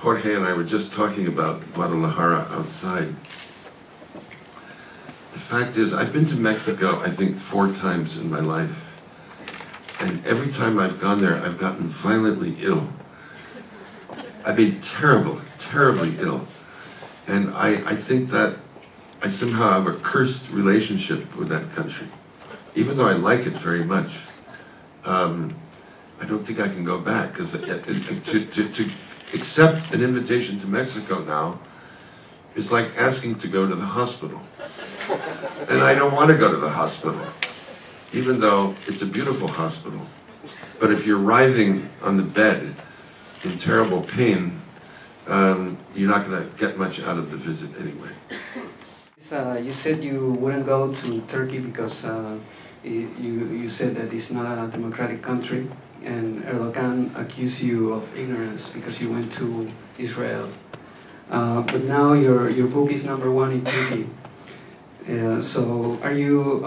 Jorge and I were just talking about Guadalajara outside. The fact is, I've been to Mexico, I think, 4 times in my life. And every time I've gone there, I've gotten violently ill. I mean, terribly ill. And I think that I somehow have a cursed relationship with that country. Even though I like it very much, I don't think I can go back, because to accept an invitation to Mexico now is like asking to go to the hospital. And I don't want to go to the hospital, even though it's a beautiful hospital. But if you're writhing on the bed in terrible pain, you're not going to get much out of the visit anyway. You said you wouldn't go to Turkey because you said that it's not a democratic country, and Erdogan accused you of ignorance because you went to Israel. But now your book is #1 in Turkey. So are you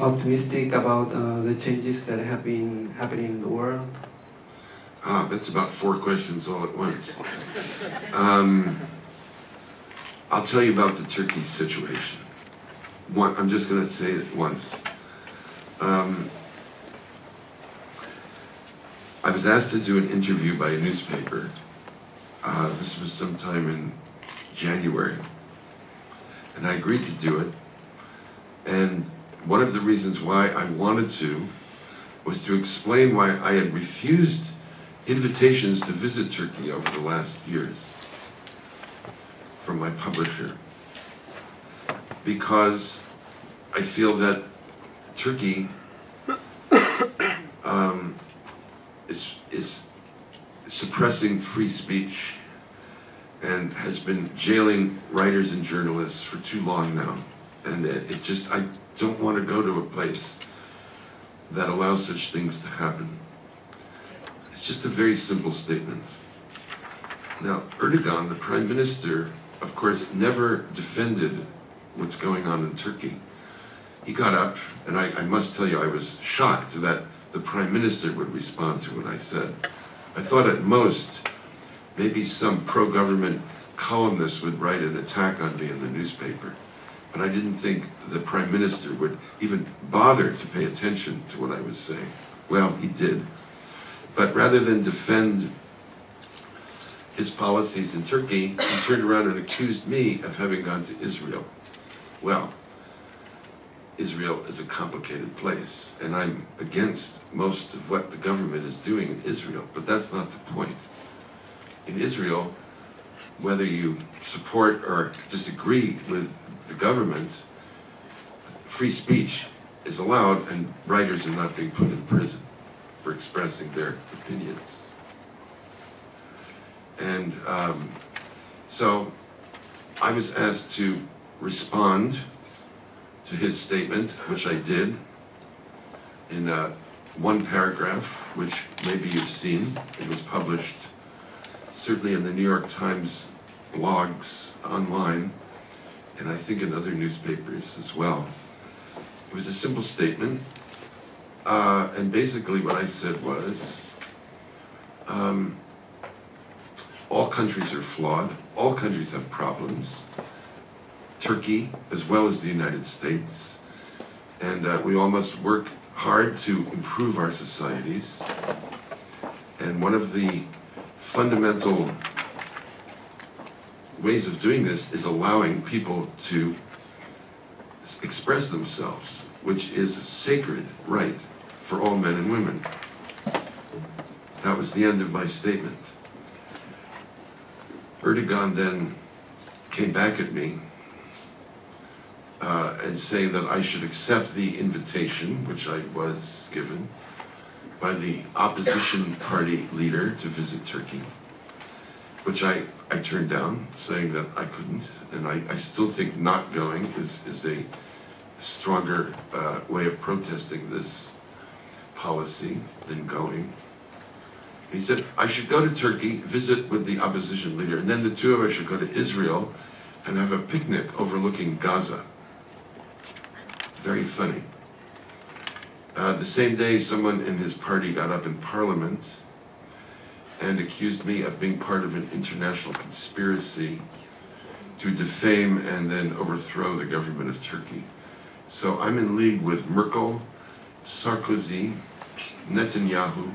optimistic about the changes that have been happening in the world? That's about 4 questions all at once. I'll tell you about the Turkey situation. I'm just going to say it once. I was asked to do an interview by a newspaper. This was sometime in January. And I agreed to do it. And one of the reasons why I wanted to was to explain why I had refused invitations to visit Turkey over the last years from my publisher, because I feel that Turkey is suppressing free speech and has been jailing writers and journalists for too long now. And I don't want to go to a place that allows such things to happen. It's just a very simple statement. Now, Erdogan, the prime minister, of course, never defended what's going on in Turkey. He got up, and I must tell you, I was shocked that the prime minister would respond to what I said. I thought at most, maybe some pro-government columnist would write an attack on me in the newspaper. But I didn't think the prime minister would even bother to pay attention to what I was saying. Well, he did. But rather than defend his policies in Turkey, he turned around and accused me of having gone to Israel. Well, Israel is a complicated place, and I'm against most of what the government is doing in Israel, but that's not the point. In Israel, whether you support or disagree with the government, free speech is allowed, and writers are not being put in prison for expressing their opinions. And so I was asked to respond to his statement, which I did, in 1 paragraph, which maybe you've seen. It was published certainly in the New York Times blogs online, and I think in other newspapers as well. It was a simple statement, and basically what I said was, all countries are flawed, all countries have problems, Turkey as well as the United States, and we all must work hard to improve our societies. And one of the fundamental ways of doing this is allowing people to express themselves, which is a sacred right for all men and women. That was the end of my statement. Erdogan then came back at me and say that I should accept the invitation, which I was given, by the opposition party leader to visit Turkey, which I turned down, saying that I couldn't, and I still think not going is a stronger way of protesting this policy than going. He said I should go to Turkey, visit with the opposition leader, and then the 2 of us should go to Israel and have a picnic overlooking Gaza. Very funny. The same day, someone in his party got up in Parliament and accused me of being part of an international conspiracy to defame and then overthrow the government of Turkey. So I'm in league with Merkel, Sarkozy, Netanyahu,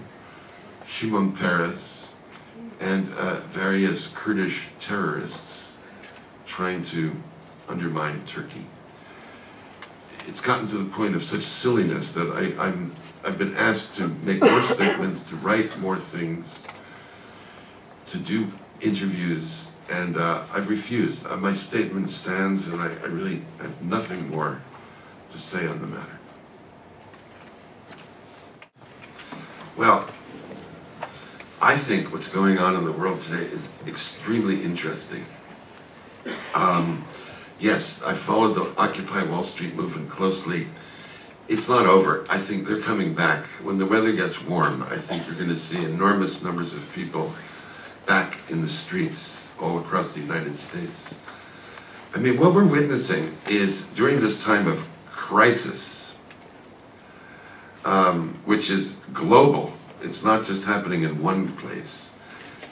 Shimon Peres, and various Kurdish terrorists trying to undermine Turkey. It's gotten to the point of such silliness that I've been asked to make more statements, to write more things, to do interviews, and I've refused. My statement stands, and I really have nothing more to say on the matter. Well, I think what's going on in the world today is extremely interesting. Yes, I followed the Occupy Wall Street movement closely. It's not over. I think they're coming back. When the weather gets warm, I think you're going to see enormous numbers of people back in the streets all across the United States. I mean, what we're witnessing is, during this time of crisis, which is global, it's not just happening in one place.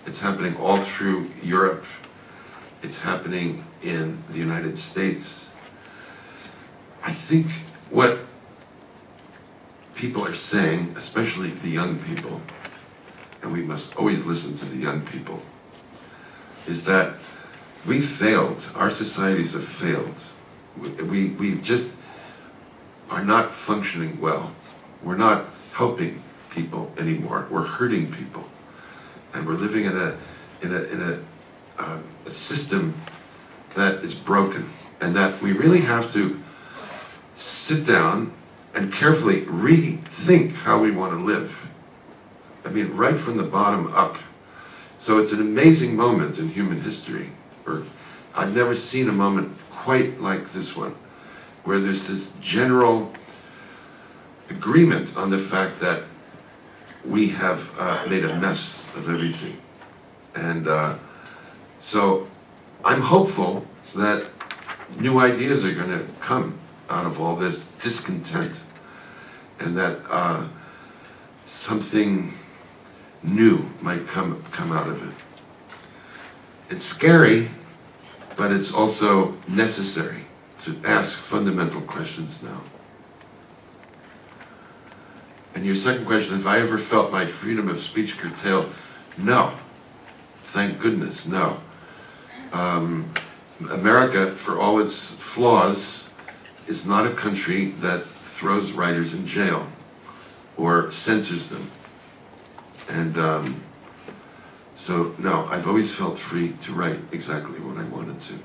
It's happening all through Europe. It's happening in the United States. I think what people are saying, especially the young people, and we must always listen to the young people, is that we failed. Our societies have failed. We just are not functioning well. We're not helping people anymore. We're hurting people, and we're living in a system that is broken, and that we really have to sit down and carefully rethink how we want to live. I mean, right from the bottom up. So it's an amazing moment in human history, or I've never seen a moment quite like this one, where there's this general agreement on the fact that we have made a mess of everything. And so I'm hopeful that new ideas are going to come out of all this discontent, and that something new might come out of it. It's scary, but it's also necessary to ask fundamental questions now. And your second question, if I ever felt my freedom of speech curtailed? No. Thank goodness, no. America, for all its flaws, is not a country that throws writers in jail or censors them. And so, no, I've always felt free to write exactly what I wanted to.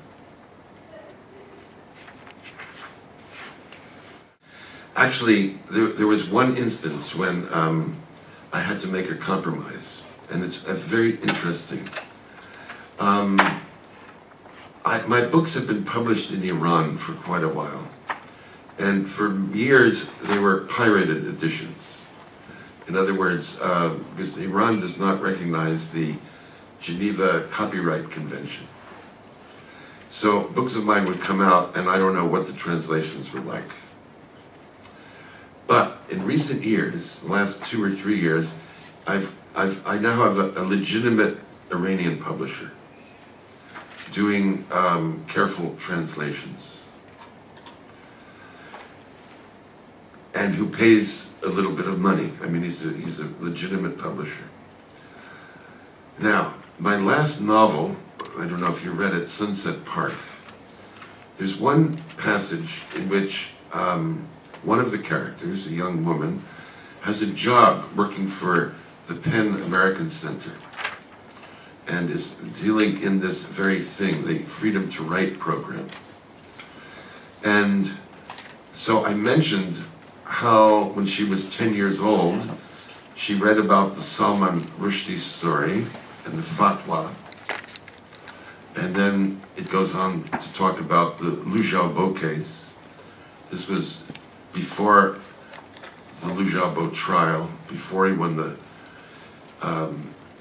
Actually, there was one instance when I had to make a compromise, and it's very interesting. My books have been published in Iran for quite a while, and for years they were pirated editions. In other words, because Iran does not recognize the Geneva Copyright Convention. So books of mine would come out, and I don't know what the translations were like. But in recent years, the last 2 or 3 years, I now have a legitimate Iranian publisher doing careful translations, and who pays a little bit of money. I mean, he's a legitimate publisher. Now, my last novel, I don't know if you read it, Sunset Park, there's one passage in which one of the characters, a young woman, has a job working for the PEN American Center, and is dealing in this very thing, the Freedom to Write program. And so I mentioned how, when she was 10 years old, she read about the Salman Rushdie story and the fatwa. And then it goes on to talk about the Liu Xiaobo case. This was before the Liu Xiaobo trial, before he won the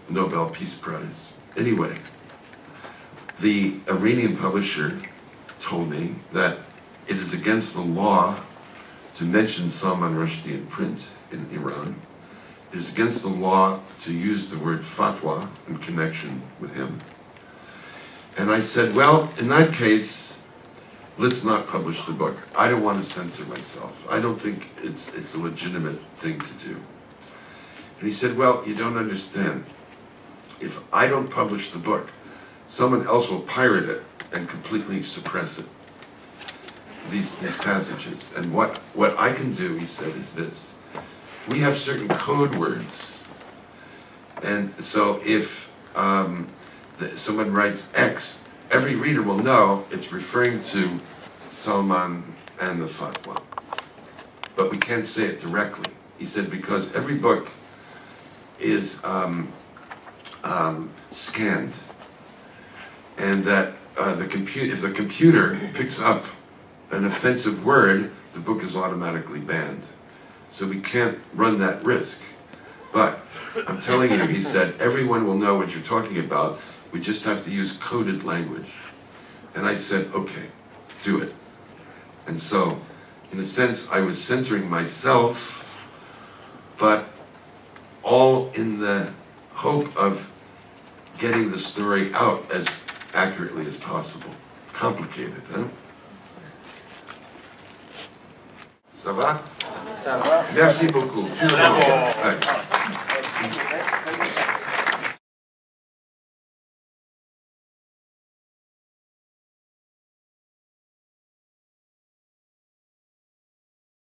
Nobel Peace Prize. Anyway, the Iranian publisher told me that it is against the law to mention Salman Rushdie in print in Iran, it is against the law to use the word fatwa in connection with him. And I said, well, in that case, let's not publish the book. I don't want to censor myself. I don't think it's a legitimate thing to do. And he said, well, you don't understand. If I don't publish the book, someone else will pirate it and completely suppress it, these passages. And what I can do, he said, is this. We have certain code words. And so if someone writes X, every reader will know it's referring to Salman and the fatwa. But we can't say it directly. He said, because every book is scanned. And that if the computer picks up an offensive word, the book is automatically banned. So we can't run that risk. But I'm telling you, he said, everyone will know what you're talking about. We just have to use coded language. And I said, okay, do it. And so, in a sense, I was censoring myself, but all in the hope of getting the story out as accurately as possible. Complicated, huh? Ça va? Ça va. Merci beaucoup. Bravo. Ouais.